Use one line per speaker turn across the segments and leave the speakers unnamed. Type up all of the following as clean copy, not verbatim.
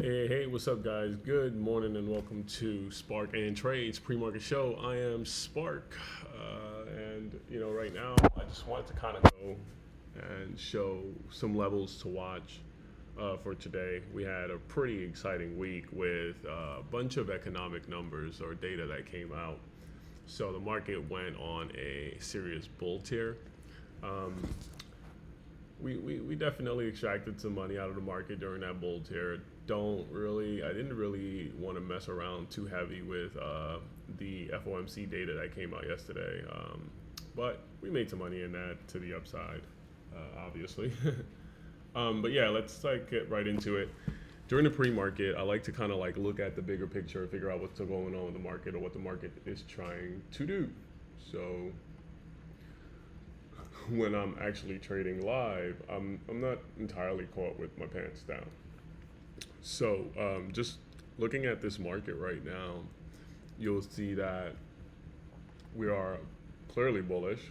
Hey, what's up, guys? Good morning and welcome to Spark and Trades pre-market show. I am Spark, and right now I just wanted to kind of go and show some levels to watch for today. We had a pretty exciting week with a bunch of economic numbers or data that came out. So the market went on a serious bull tier. We definitely extracted some money out of the market during that bull tier. I didn't really want to mess around too heavy with the FOMC data that came out yesterday, but we made some money in that to the upside, obviously. But yeah, let's get right into it. During the pre-market, I like to kind of look at the bigger picture, figure out what's going on with the market or what the market is trying to do. So when I'm actually trading live, I'm not entirely caught with my pants down. So just looking at this market right now, you'll see that we are clearly bullish,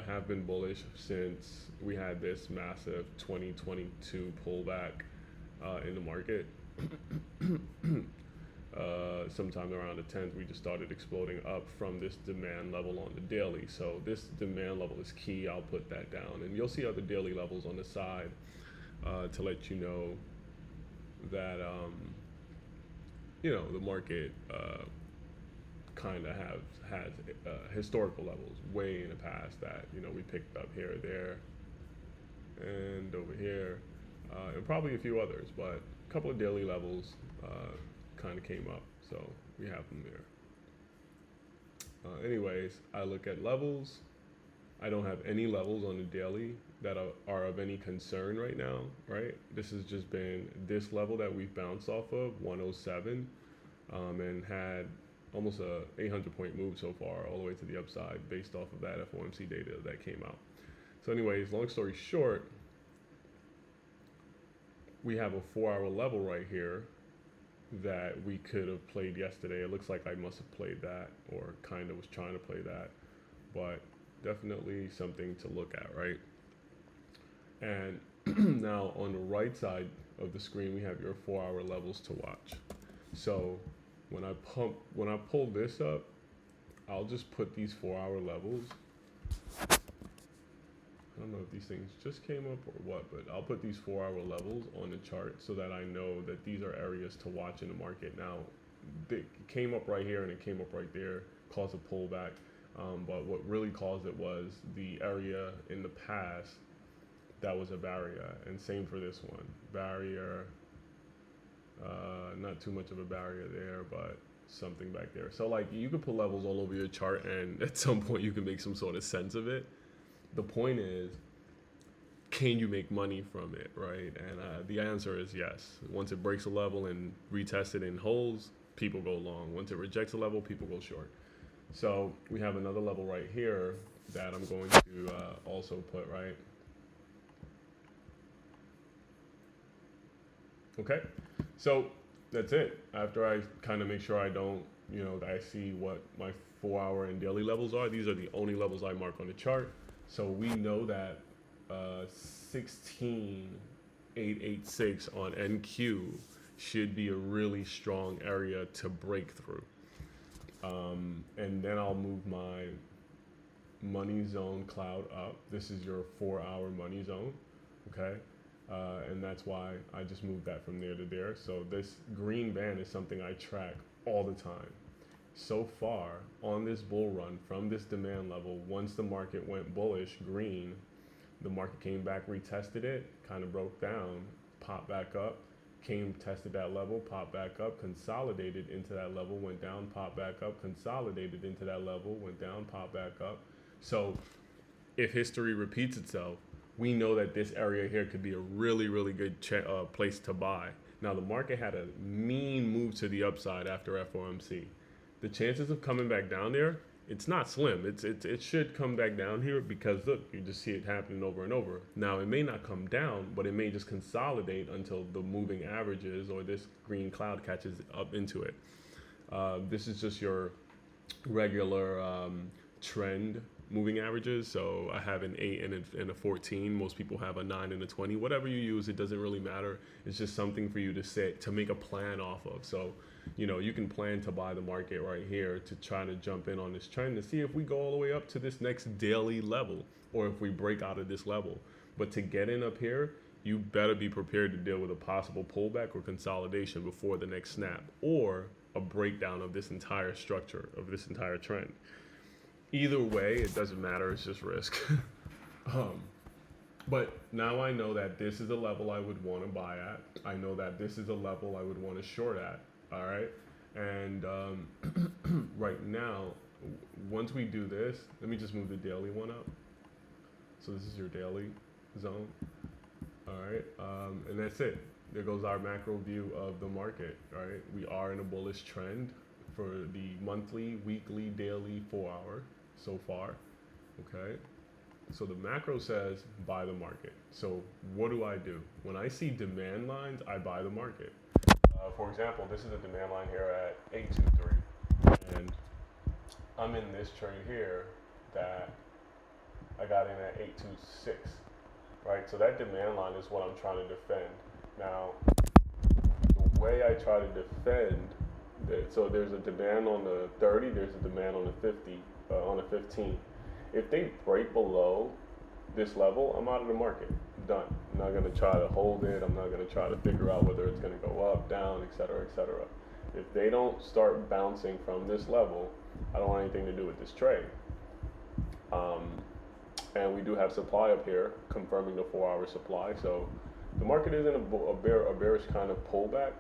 have been bullish since we had this massive 2022 pullback in the market. Sometime around the 10th, we just started exploding up from this demand level on the daily. So this demand level is key. I'll put that down. And you'll see other daily levels on the side to let you know that, the market kind of has historical levels way in the past that, we picked up here, there, and over here, and probably a few others, but a couple of daily levels kind of came up, so we have them there. Anyways, I look at levels. I don't have any levels on the daily that are of any concern right now, right? This has just been this level that we've bounced off of, 107, and had almost a 800-point move so far, all the way to the upside based off of that FOMC data that came out. So anyways, long story short, we have a 4-hour level right here that we could have played yesterday. It looks like I must have played that, or kind of was trying to play that, but definitely something to look at, right? And now on the right side of the screen, we have your 4-hour levels to watch. So when I pull this up, I'll just put these 4-hour levels. I don't know if these things just came up or what, but I'll put these 4-hour levels on the chart so that I know that these are areas to watch in the market. Now, it came up right here and it came up right there, caused a pullback. But what really caused it was the area in the past that was a barrier, and same for this one. Barrier, not too much of a barrier there, but something back there. So you can put levels all over your chart, and at some point you can make some sort of sense of it. The point is, can you make money from it, right? And the answer is yes. Once it breaks a level and retests it in holds, people go long. Once it rejects a level, people go short. So we have another level right here that I'm going to also put, right? Okay, so that's it. After I kind of make sure I don't, I see what my 4-hour and daily levels are. These are the only levels I mark on the chart. So we know that 16886 on NQ should be a really strong area to break through. And then I'll move my money zone cloud up. This is your 4-hour money zone, okay? And that's why I just moved that from there to there. So this green band is something I track all the time. So far on this bull run from this demand level, once the market went bullish, green, the market came back, retested it, kind of broke down, popped back up, tested that level, popped back up, consolidated into that level, went down, popped back up, consolidated into that level, went down, popped back up. So if history repeats itself, we know that this area here could be a really, really good place to buy. Now the market had a mean move to the upside after FOMC. The chances of coming back down there, it's not slim. It should come back down here because look, you just see it happening over and over. Now it may not come down, but it may just consolidate until the moving averages or this green cloud catches up into it. This is just your regular trend moving averages. So I have an 8 and a 14. Most people have a 9 and a 20. Whatever you use, it doesn't really matter. It's just something for you to to make a plan off of. So, you know, you can plan to buy the market right here to try to jump in on this trend to see if we go all the way up to this next daily level or if we break out of this level. But to get in up here, you better be prepared to deal with a possible pullback or consolidation before the next snap or a breakdown of this entire structure, of this entire trend. Either way, it doesn't matter. It's just risk. But now I know that this is a level I would want to buy at. I know that this is a level I would want to short at. All right. And right now, once we do this, let me just move the daily one up. So this is your daily zone. All right. And that's it. There goes our macro view of the market. All right. We are in a bullish trend for the monthly, weekly, daily, 4-hour so far. Okay. So the macro says buy the market. So what do? When I see demand lines, I buy the market. For example, this is a demand line here at 823. And I'm in this trade here that I got in at 826. Right, so that demand line is what I'm trying to defend. Now, the way I try to defend that, so there's a demand on the 30, there's a demand on the 50, on the 15. If they break below this level, I'm out of the market. Done. I'm not going to try to hold it. I'm not going to try to figure out whether it's going to go up, down, etc., etc. If they don't start bouncing from this level, I don't want anything to do with this trade. And we do have supply up here, confirming the 4-hour supply. So the market is in a bearish kind of pullback.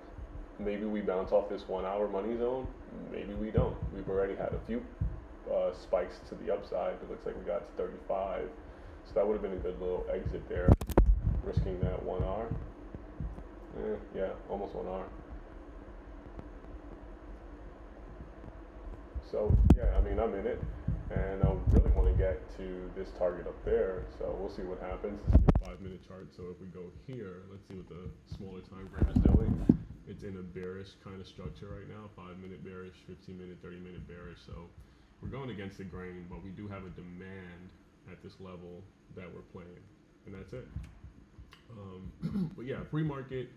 Maybe we bounce off this 1-hour money zone. Maybe we don't. We've already had a few spikes to the upside. It looks like we got to 35. So that would have been a good little exit there, risking that 1 hour. Yeah, almost 1 hour. So yeah, I mean, I'm in it. And I really want to get to this target up there, so we'll see what happens. This is a 5-minute chart, so if we go here, let's see what the smaller time frame is doing. It's in a bearish kind of structure right now, 5-minute bearish, 15-minute, 30-minute bearish. So we're going against the grain, but we do have a demand at this level that we're playing, and that's it. But yeah, pre-market,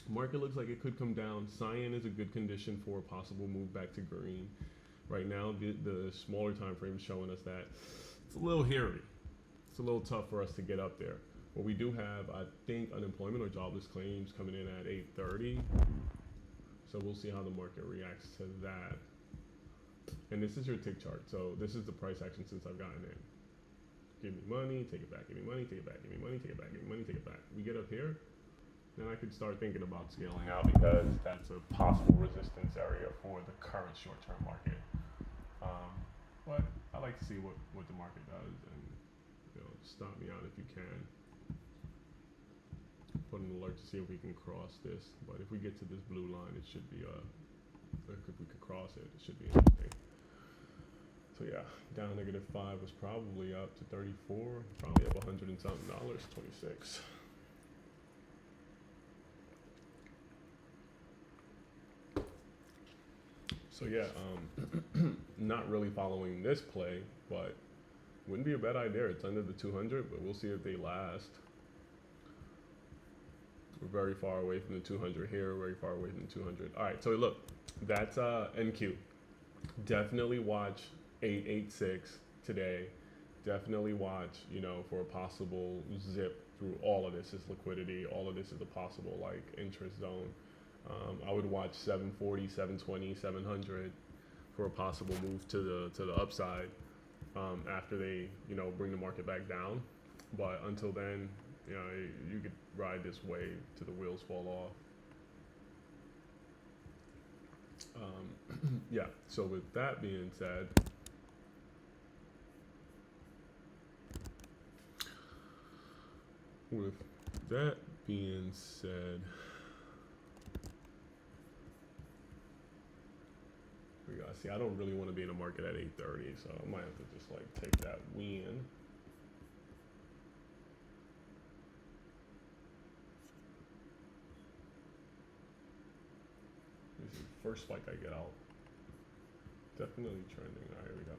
market looks like it could come down. Cyan is a good condition for a possible move back to green. Right now, the smaller time frame is showing us that it's a little hairy. It's a little tough for us to get up there. But we do have, I think, unemployment or jobless claims coming in at 8:30. So we'll see how the market reacts to that. And this is your tick chart. So this is the price action since I've gotten in. Give me money, take it back, give me money, take it back, give me money, take it back, give me money, take it back. We get up here, then I could start thinking about scaling out because that's a possible resistance area for the current short-term market. But I like to see what the market does, and stop me out if you can. Put an alert to see if we can cross this. But if we get to this blue line, it should be if we could cross it, it should be interesting. So yeah, down -5 was probably up to 34, probably up $100 and something, 26. So yeah, not really following this play, but wouldn't be a bad idea. It's under the 200, but we'll see if they last. We're very far away from the 200 here, very far away from the 200. All right, so look, that's NQ. Definitely watch 886 today. Definitely watch, for a possible zip through all of this is liquidity. All of this is a possible interest zone. I would watch 740, 720, 700 for a possible move to the upside after they, bring the market back down. But until then, you could ride this wave till the wheels fall off. Yeah, so with that being said, we gotta see. I don't really want to be in the market at 8:30, so I might have to just take that win. This is the first spike I get out. Definitely trending. All right, here we go.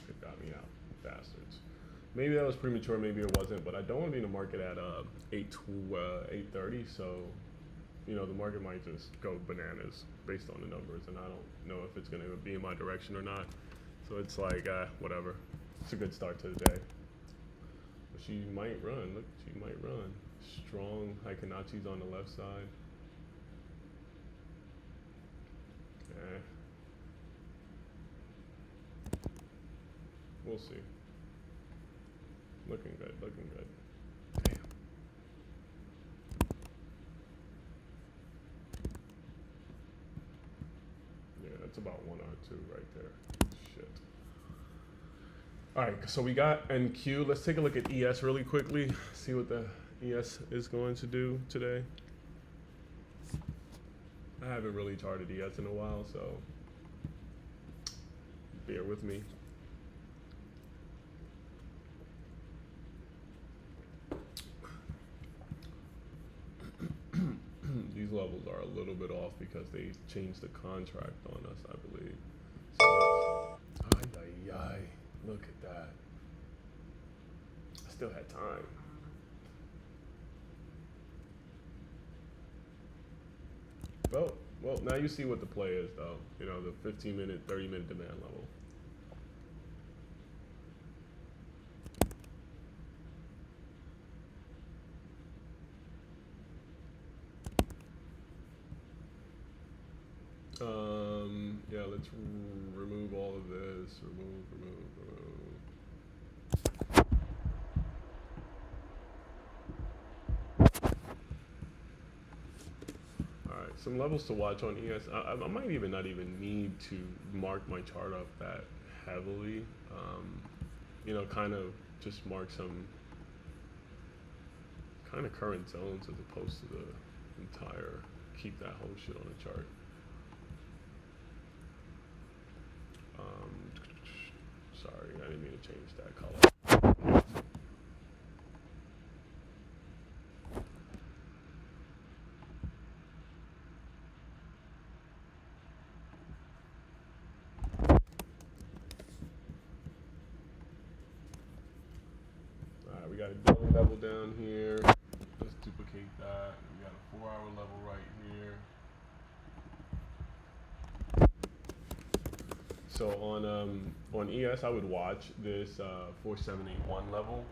it got me out, bastards. Maybe that was premature, maybe it wasn't, but I don't want to be in the market at 8:30, so you know the market might just go bananas based on the numbers, and I don't know if it's going to be in my direction or not. So it's like whatever. It's a good start to the day. But she might run. Look, she might run. Strong Heikanachis on the left side. We'll see. Looking good, looking good. Damn. Yeah, that's about 1R2 right there. Shit. All right, so we got NQ. Let's take a look at ES really quickly. See what the ES is going to do today. I haven't really charted ES in a while, so bear with me. These levels are a little bit off because they changed the contract on us, I believe. So, ay, ay, ay. Look at that. I still had time. Well, now you see what the play is, though. You know, the 15-minute, 30-minute demand level. Yeah, let's remove all of this. Remove. All right, some levels to watch on ES. I might even not even need to mark my chart up that heavily. You know, kind of just mark some kind of current zones as opposed to the entire, keep that whole shit on the chart. Sorry, I didn't mean to change that color. Alright, we got a daily level down here. Let's duplicate that. We got a 4-hour level right here. So on ES, I would watch this 4781 level.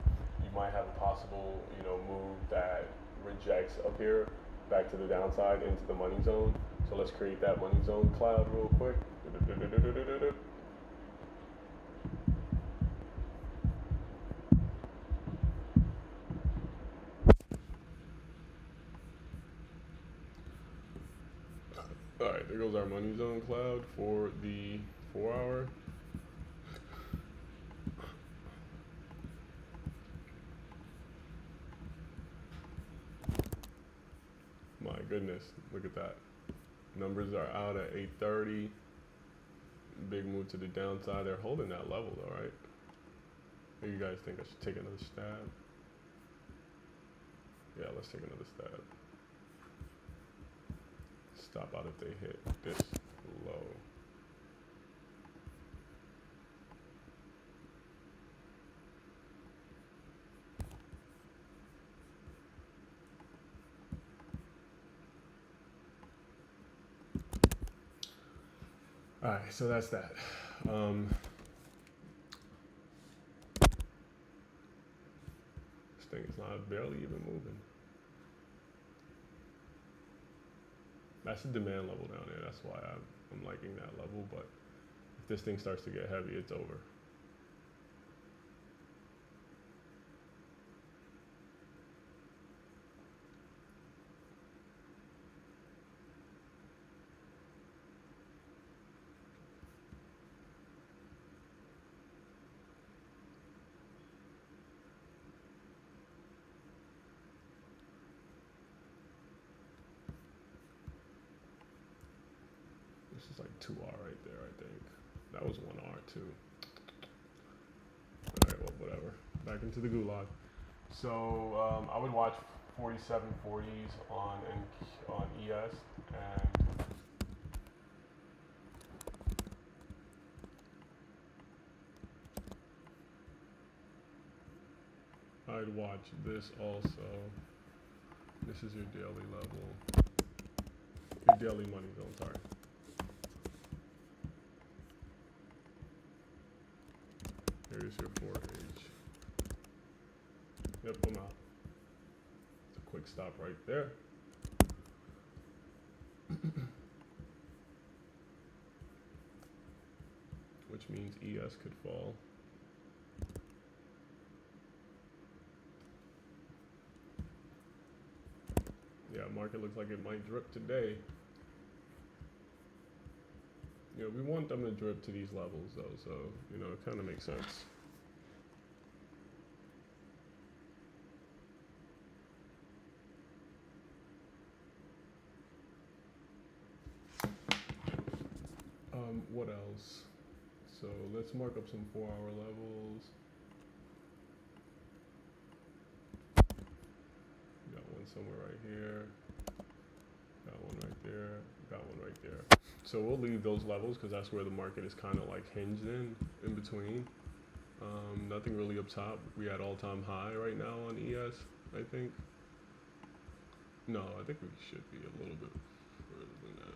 You might have a possible, you know, move that rejects up here back to the downside into the money zone. So let's create that money zone cloud real quick. All right, there goes our money zone cloud for the 4-hour. My goodness, look at that. Numbers are out at 8:30. Big move to the downside. They're holding that level though, right? What do you guys think? I should take another stab? Yeah, let's take another stab. Stop out if they hit this low. All right, so that's that. This thing is not barely even moving. That's the demand level down there. That's why I'm liking that level. But if this thing starts to get heavy, it's over. This is like 2R right there, I think. That was 1R too. All right, well, whatever. Back into the gulag. So I would watch 4740s on ES, and I'd watch this also. This is your daily level. Your daily money zone, sorry. Here's your 4H. Yep, I'm out. It's a quick stop right there. Which means ES could fall. Yeah, market looks like it might drip today. You know, we want them to drip to these levels though, so, you know, it kind of makes sense. What else? So let's mark up some 4-hour levels. Got one somewhere right here. Got one right there. Got one right there. So we'll leave those levels because that's where the market is kind of like hinged in between. Nothing really up top. We at all-time high right now on ES, I think. No, I think we should be a little bit further than that.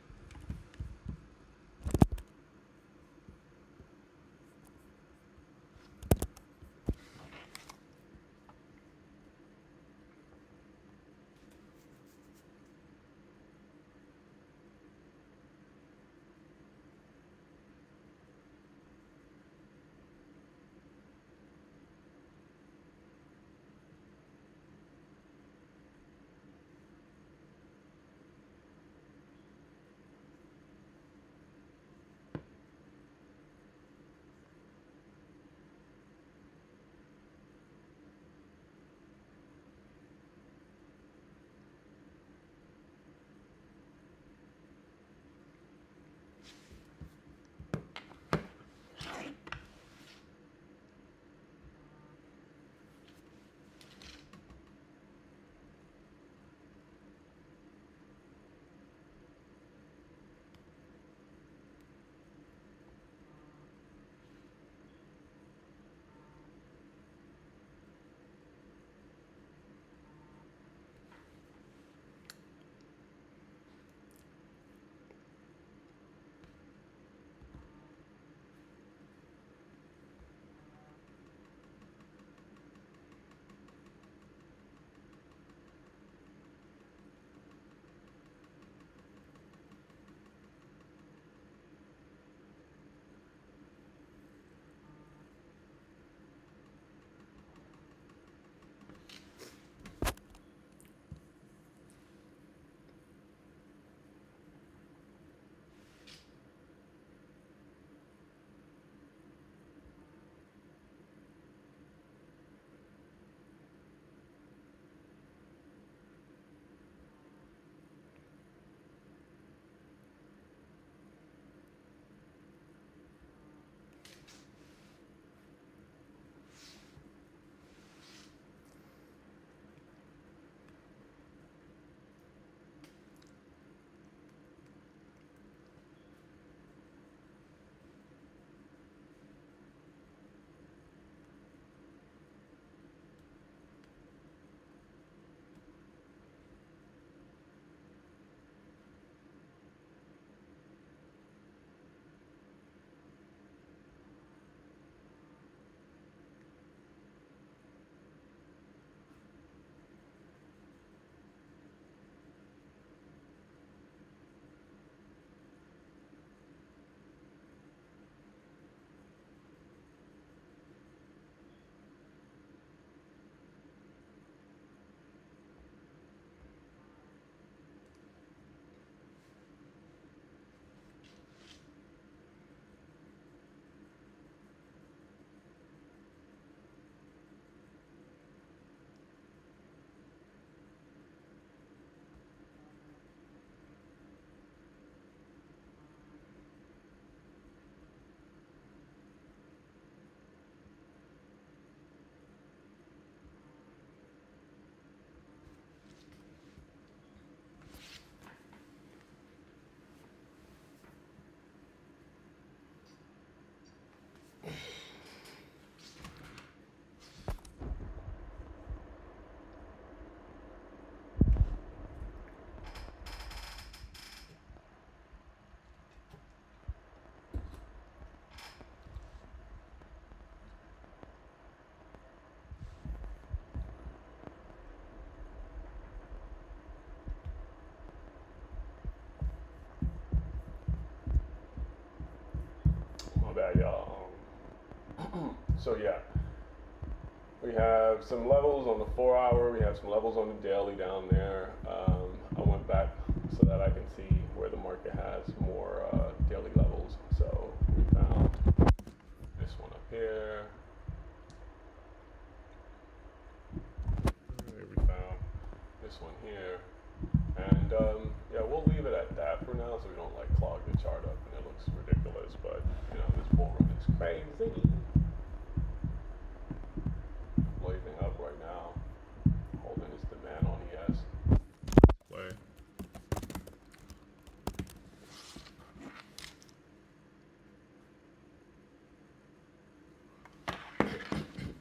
So yeah, we have some levels on the 4-hour. We have some levels on the daily down there. I went back so that I can see where the market has more daily levels. So we found this one up here. We found this one here. And yeah, we'll leave it at that for now so we don't like clog the chart up and it looks ridiculous. But you know, this bull run is crazy. Blazing up right now, holding his demand on ES. Play.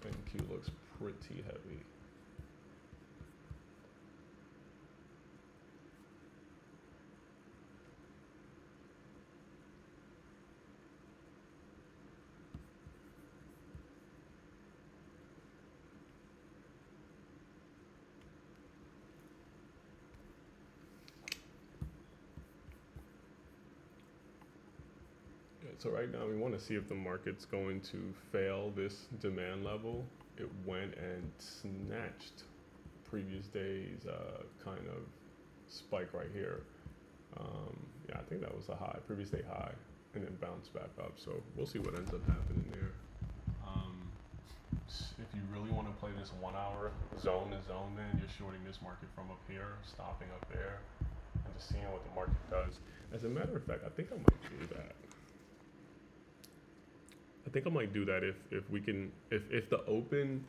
NQ looks pretty heavy. So right now we want to see if the market's going to fail this demand level. It went and snatched previous day's kind of spike right here. Yeah, I think that was a high, previous day high, and then bounced back up. So we'll see what ends up happening there. If you really want to play this 1-hour zone to zone, then you're shorting this market from up here, stopping up there, and just seeing what the market does. As a matter of fact, I think I might do that. I think I might do that if we can, if the open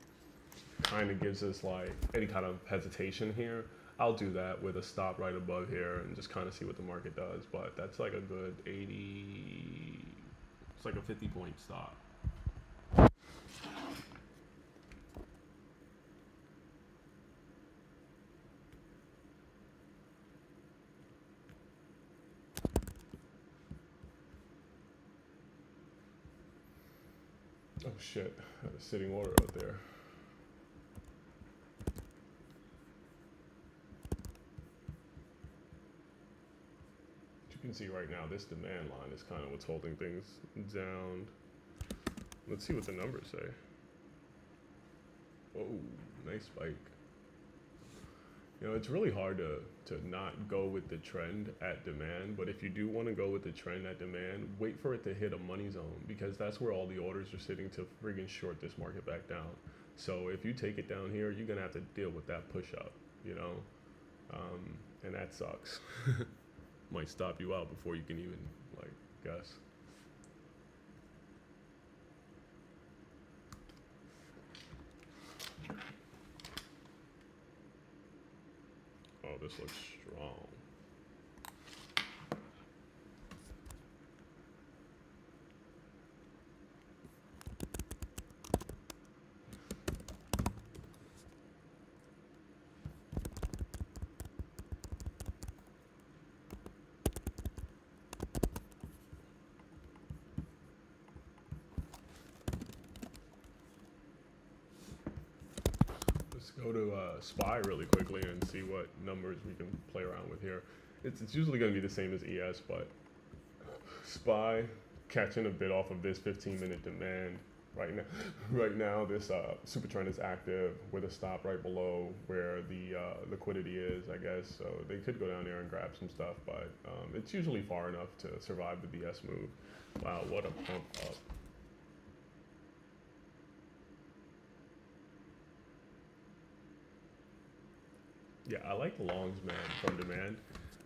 kind of gives us like any kind of hesitation here, I'll do that with a stop right above here and just kind of see what the market does. But that's like a good 80, it's like a 50-point stop. Oh shit, I had a sitting order out there. You can see right now this demand line is kind of what's holding things down. Let's see what the numbers say. Whoa, nice spike. You know, it's really hard to not go with the trend at demand, but if you do want to go with the trend at demand, wait for it to hit a money zone, because that's where all the orders are sitting to friggin' short this market back down. So if you take it down here, you're gonna have to deal with that push up, you know, and that sucks. Might stop you out before you can even like guess. Oh, this looks strong. Let's go to SPY really quickly and see what numbers we can play around with here. It's usually going to be the same as ES, but SPY catching a bit off of this 15-minute demand right now. Right now, this super trend is active with a stop right below where the liquidity is, I guess. So they could go down there and grab some stuff, but it's usually far enough to survive the BS move. Wow, what a pump up. Yeah, I like the longs, man, from demand,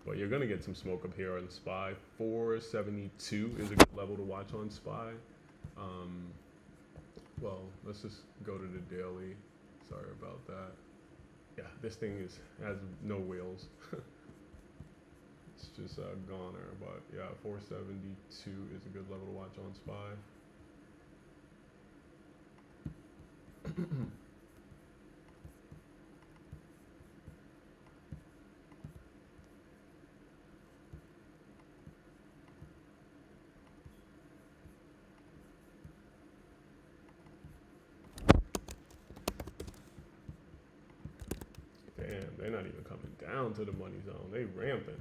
but you're gonna get some smoke up here on SPY. 472 is a good level to watch on SPY. Well, let's just go to the daily. Sorry about that. Yeah, this thing has no wheels. It's just a goner, but yeah, 472 is a good level to watch on SPY. Damn, they're not even coming down to the money zone. They ramping.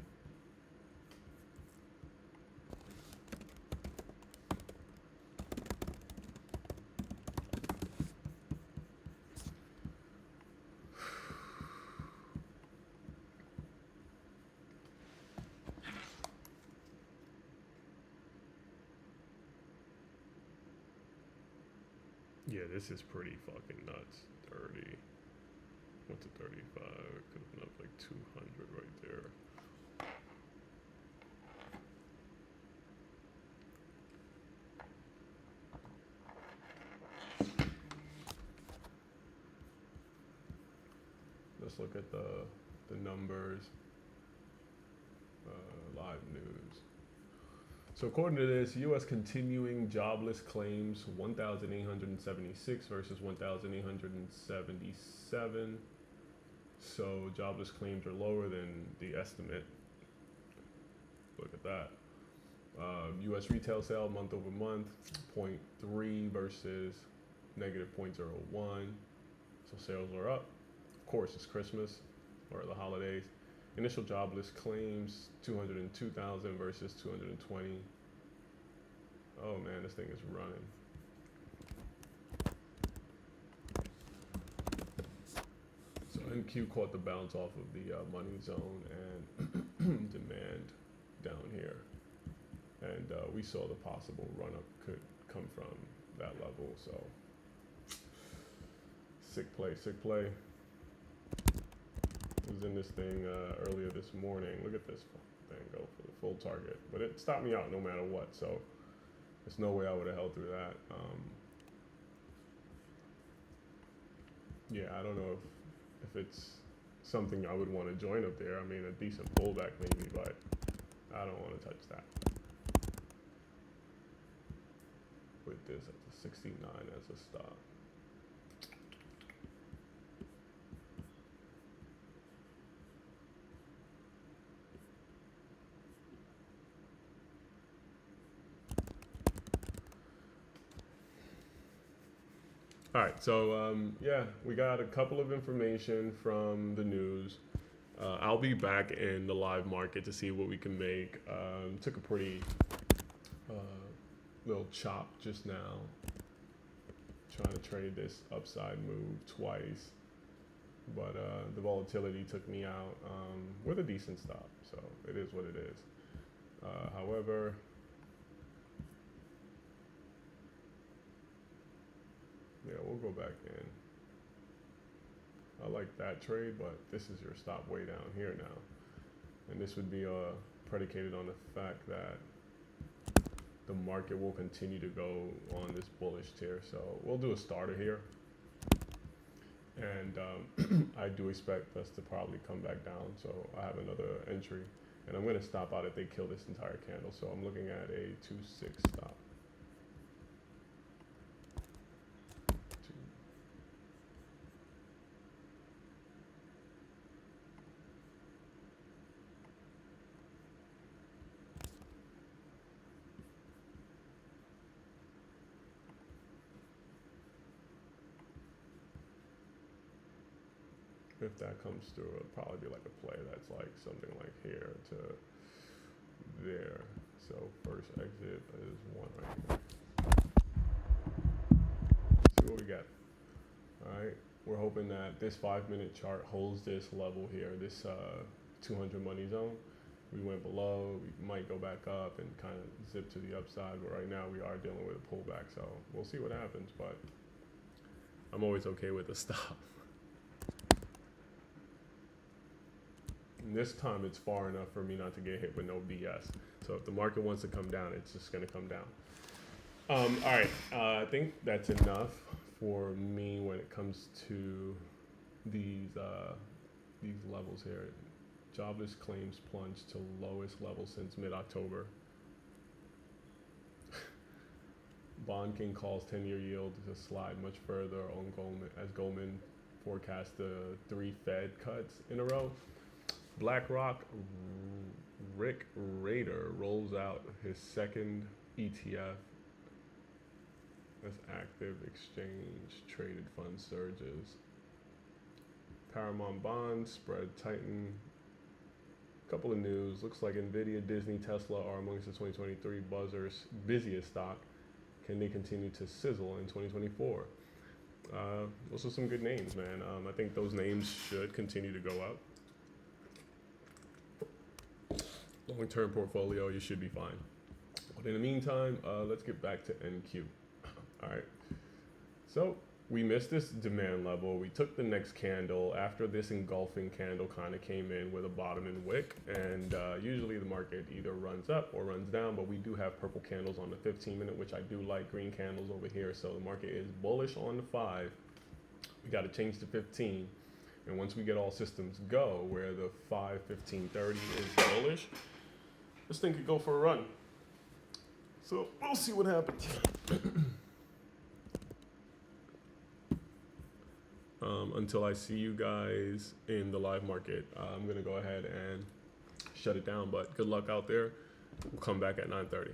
Yeah, this is pretty fucking nuts. 30. Went to 35. Could have been up like 200 right there. Let's look at the numbers. Live news. So according to this, U.S. continuing jobless claims 1,876 versus 1,877. So jobless claims are lower than the estimate. Look at that. U.S. retail sale month over month, 0.3 versus negative 0.01. So sales are up. Of course, it's Christmas or the holidays. Initial jobless claims 202,000 versus 220. Oh man, this thing is running. So NQ caught the bounce off of the money zone and demand down here. And we saw the possible run up could come from that level. So sick play, sick play. Was in this thing earlier this morning. Look at this thing go for the full target, but it stopped me out no matter what. So there's no way I would have held through that. Yeah, I don't know if it's something I would want to join up there. I mean, a decent pullback maybe, but I don't want to touch that. With this at the 69 as a stop. All right, so yeah, we got a couple of information from the news. I'll be back in the live market to see what we can make. Took a pretty little chop just now, trying to trade this upside move twice, but the volatility took me out with a decent stop, so it is what it is. However, yeah, we'll go back in. I like that trade, but this is your stop way down here now. And this would be predicated on the fact that the market will continue to go on this bullish tier. So we'll do a starter here. And I do expect us to probably come back down. So I have another entry. And I'm going to stop out if they kill this entire candle. So I'm looking at a 2-6 stop. If that comes through, it'll probably be like a play that's like something like here to there. So first exit is one right here. See what we got. All right, we're hoping that this 5-minute chart holds this level here, this 200 money zone. We went below, we might go back up and kind of zip to the upside, but right now we are dealing with a pullback, so we'll see what happens, but I'm always okay with a stop. And this time it's far enough for me not to get hit with no BS. So if the market wants to come down, it's just going to come down. All right, I think that's enough for me when it comes to these levels here. Jobless claims plunged to lowest level since mid-October. Bond King calls 10-year yield to slide much further on Goldman, as Goldman forecasts the 3 Fed cuts in a row. BlackRock Rick Rader rolls out his second ETF. That's active exchange traded fund surges. Paramount bonds spread tighten. Couple of news. Looks like Nvidia, Disney, Tesla are amongst the 2023 buzzers busiest stock. Can they continue to sizzle in 2024? Those are some good names, man. I think those names should continue to go up. Long-term portfolio, you should be fine. But in the meantime, let's get back to NQ. All right. So we missed this demand level. We took the next candle after this engulfing candle kind of came in with a bottom and wick. And usually the market either runs up or runs down, but we do have purple candles on the 15-minute, which I do like, green candles over here. So the market is bullish on the 5. We got to change to 15. And once we get all systems go, where the 5, 15, 30 is bullish, this thing could go for a run. So we'll see what happens. Until I see you guys in the live market, I'm going to go ahead and shut it down. But good luck out there. We'll come back at 9:30.